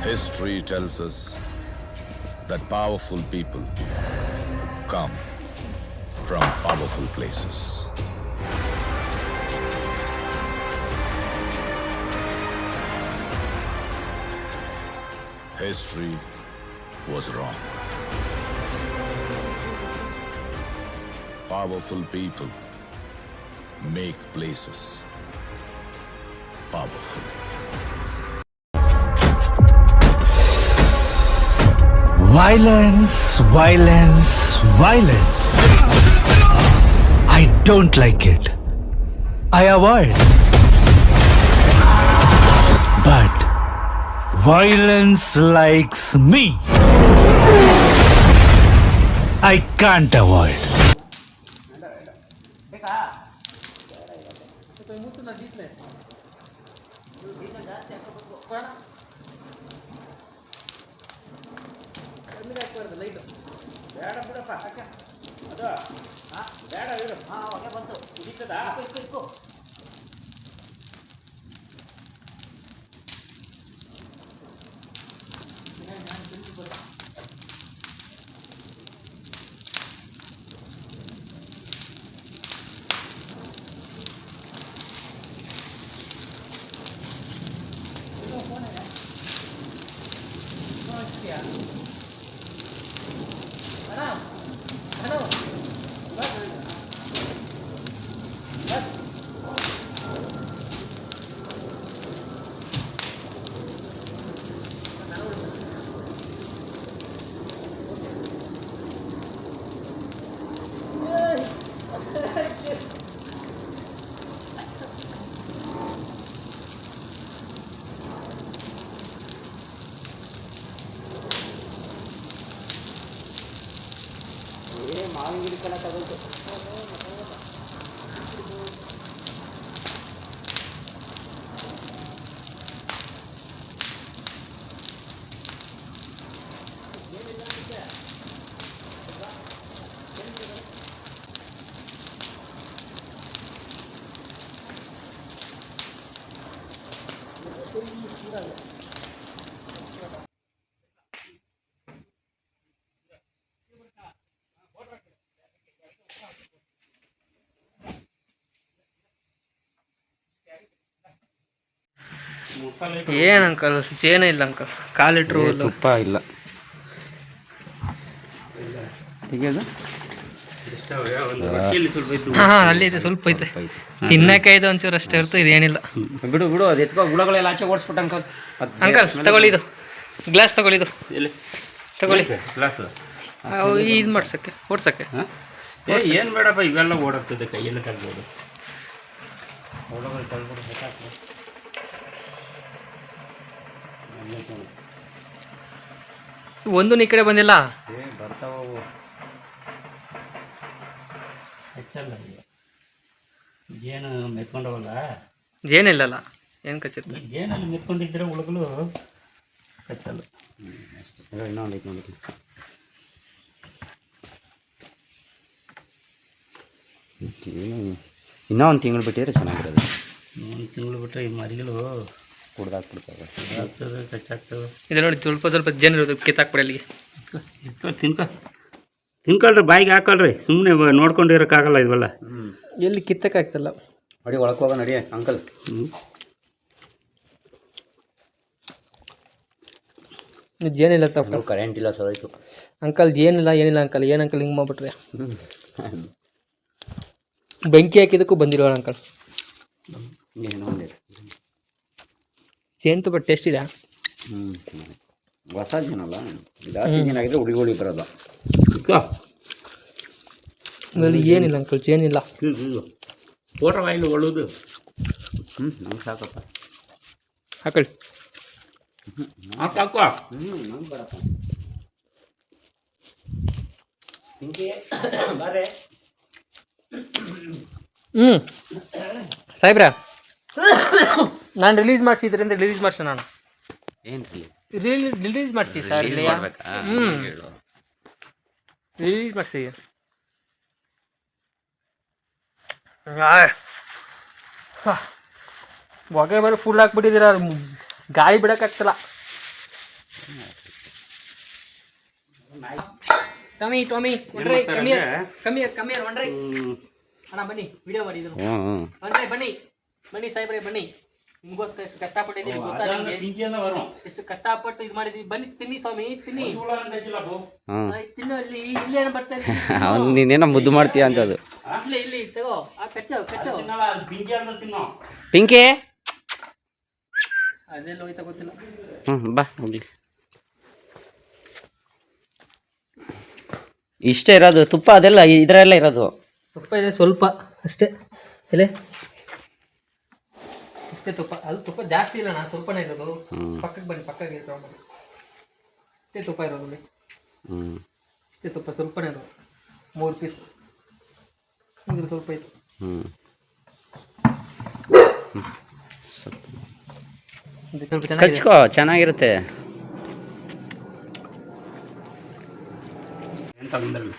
History tells us that powerful people come from powerful places. History was wrong. Powerful people make places powerful. Violence, violence, violence. I don't like it. I avoid. But violence likes me. I can't avoid. ಏನು uncle ಚೇನೇ ಇಲ್ಲ uncle ಕಾಲಿಟ್ರು ತುಪ್ಪ ಇಲ್ಲ ತೆಗೆಯೋದು ಹಾಂ ಅಲ್ಲಿ ಇದೆ ಸ್ವಲ್ಪ ಐತೆ ತಿನ್ನಕೈದು ಒಂಚೂರು ಅಷ್ಟೇ ಇರ್ತದೆ ಇದೇನಿಲ್ಲ. ಬಿಡು ಬಿಡು ಅದು ಎತ್ಕೋ ಗುಳಗಳೆಲ್ಲ ಆಚೆ ಓಡಿಸ್ಬಿಟ್ಟು ಅಂಕಲ್ ಅಂಕಲ್ ತಗೊಳ್ಳಿ ಇದು ಗ್ಲಾಸ್ ತಗೊಳ್ಳಿ ಎಲ್ಲಿ ತಗೊಳ್ಳಿ ಗ್ಲಾಸು ಇದು ಮಾಡ್ಸಕ್ಕೆ ಓಡ್ಸಕ್ಕೆ. ಏನು ಬೇಡಪ್ಪ ಇವೆಲ್ಲ ಓಡಾಡ್ತದೆ ಕೈಯೆಲ್ಲ ತಗ್ಬೋದು ಒಳಗಡೆ ತಗ್ಬಿಡು ಬೇಕಾಗ್ತದೆ. ಒಂದು ಈ ಕಡೆ ಬಂದಿಲ್ಲ ಬರ್ತಾವು ಹೆಚ್ಚಲ್ಲ ಜೇನು ಮೆತ್ಕೊಂಡವಲ್ಲ ಜೇನಿಲ್ಲಲ್ಲ ಏನು ಕಚ್ಚುತ್ತೆ ಜೇನಲ್ಲಿ ಮೆತ್ಕೊಂಡಿದ್ರೆ ಹುಳುಗಳು ಕಚ್ಚಲ್ಲ. ಇನ್ನೊಂದು ಐತೆ ನೋಡಿ ಇನ್ನೂ ಒಂದು ತಿಂಗಳು ಬಿಟ್ಟಿದ್ರೆ ಚೆನ್ನಾಗಿರೋದು. ಒಂದು ತಿಂಗಳು ಬಿಟ್ಟರೆ ಈ ಮರಿಗಳು ಕುಡ್ದಾಕ್ಬಿಡ್ತವೆ ಕುಡ್ದಾಗ್ತದೆ ಕಚ್ಚಾಗ್ತವೆ. ಇದು ನೋಡಿ ಸ್ವಲ್ಪ ಸ್ವಲ್ಪ ಜೇನು ಇರೋದು ಕಿತ್ತಾಕ್ಬಿಡಿ ಅಲ್ಲಿಗೆ. ತಿನ್ಕೊಳ್ರಿ ಬಾಯಿಗೆ ಹಾಕೊಳ್ರಿ ಸುಮ್ಮನೆ ನೋಡ್ಕೊಂಡಿರೋಕ್ಕಾಗಲ್ಲ ಇವೆಲ್ಲ. ಎಲ್ಲಿ ಕಿತ್ತಕ್ಕಾಗ್ತಲ್ಲ ನಡಿ ಒಳಗೆ ಹೋಗ ನಡಿ ಅಂಕಲ್. ಜೇನಿಲ್ಲ ತಪ್ಪು ಕರೆಂಟ್ ಇಲ್ಲ ಸೋಯ್ತು ಅಂಕಲ್ ಜೇನಿಲ್ಲ ಏನಿಲ್ಲ ಅಂಕಲ್. ಏನು ಅಂಕಲ್ ಹಿಂಗೆ ಮಾಡ್ಬಿಟ್ರೆ ಬೆಂಕಿ ಹಾಕಿದ್ದಕ್ಕೂ ಬಂದಿಲ್ವ ಅಂಕಲ್. ಜೇನು ತುಂಬ ಟೇಸ್ಟ್ ಇದೆ. ಹೊಸ ಜೇನಲ್ಲ ಜಾಸ್ತಿ ಜೇನಾಗಿದ್ರೆ ಹುಳಿಗೋಳಿ ಬರೋಲ್ಲ. ಏನಿಲ್ಲ ಅಂಕಲ್ ಜೇನಿಲ್ಲ. ಫೋಟೋ ಆಯಿಲ್ ಒಳ್ಳೋದು ನಂಗೆ ಸಾಕಪ್ಪ ಹಾಕೊಳ್ಳಿ ಹಾಕು ನಂಗೆ ಬರಪ್ಪ ಬಾರೆ. ಸಾಹೇಬ್ರ ನಾನು ರಿಲೀಸ್ ಮಾಡಿಸಿದ್ರಿಂದ ರಿಲೀಸ್ ಮಾಡಿಸೋಣ ನಾನು ಏನು ರಿಲೀಸ್ ಮಾಡಿಸಿ ಸರ್. ರಿಲೀಸ್ ಮಾಡಿಸಿ ಹೊಗೆ ಮೇಲೆ ಫುಲ್ ಹಾಕ್ಬಿಟ್ಟಿದ್ದೀರ ಗಾಳಿ ಬಿಡೋಕ್ಕಾಗ್ತಲ್ಲ. ಟೊಮಿ ಒಣ್ರಿ ಕಮ್ಮಿ ಒಣ್ರಿ ಅಣ್ಣ ಬನ್ನಿ ವಿಡಿಯೋ ಮಾಡಿ ಇದನ್ನು ಒಣ್ರಿ ಬನ್ನಿ ಸಾಹೇಬ್ರೆ ಬನ್ನಿ ನಿಮ್ಗೋಸ್ಕರ ಎಷ್ಟು ಕಷ್ಟಪಟ್ಟಿದ್ದೀವಿ ಗೊತ್ತಾ ನಿಮ್ಗೆ? ಎಷ್ಟು ಕಷ್ಟಪಟ್ಟು ಇದು ಮಾಡಿದೀವಿ. ಬನ್ನಿ ತಿನ್ನಿ ಸ್ವಾಮಿ ತಿನ್ನಿ. ತಿನ್ನು ಅಲ್ಲಿ ಇಲ್ಲೇನು ಬರ್ತಾ ಇದೆ ಅವ್ನು ನೀನೇನೋ ಮುದ್ದು ಮಾಡ್ತೀಯ ಅಂತ ಅದು. ಇಲ್ಲಿ ತಗೋ ಆ ಕಚ್ಚೋ ಪಿಂಕಿ ಅದೆಲ್ಲ ಹೋಯ್ತಾ ಗೊತ್ತಿಲ್ಲ. ಬಾ ಹೋಗ್ಲಿ. ಇಷ್ಟೇ ಇರೋದು ತುಪ್ಪ, ಅದೆಲ್ಲ ಇದರೆಲ್ಲ ಇರೋದು. ತುಪ್ಪ ಇದೆ ಸ್ವಲ್ಪ ಅಷ್ಟೇ. ಎಲೆ ಅಷ್ಟೇ ತುಪ್ಪ. ಅದು ತುಪ್ಪ ಜಾಸ್ತಿ ಇಲ್ಲ, ನಾನು ಸ್ವಲ್ಪನೇ ಇರೋದು. ಪಕ್ಕಕ್ಕೆ ಬನ್ನಿ, ಪಕ್ಕಕ್ಕೆ ತೊಗೊಂಡು ಅಷ್ಟೇ ತುಪ್ಪ ಇರೋದು. ಅಷ್ಟೇ ತುಪ್ಪ ಸ್ವಲ್ಪನೇ ಇರೋದು. 3 ಪೀಸ್ ಇದ್ರ ಸ್ವಲ್ಪ ಇತ್ತು. ಕಚ್ಕೋ, ಚೆನ್ನಾಗಿರುತ್ತೆ. ಎಂತ ಬಂದ್ರಲ್ಲ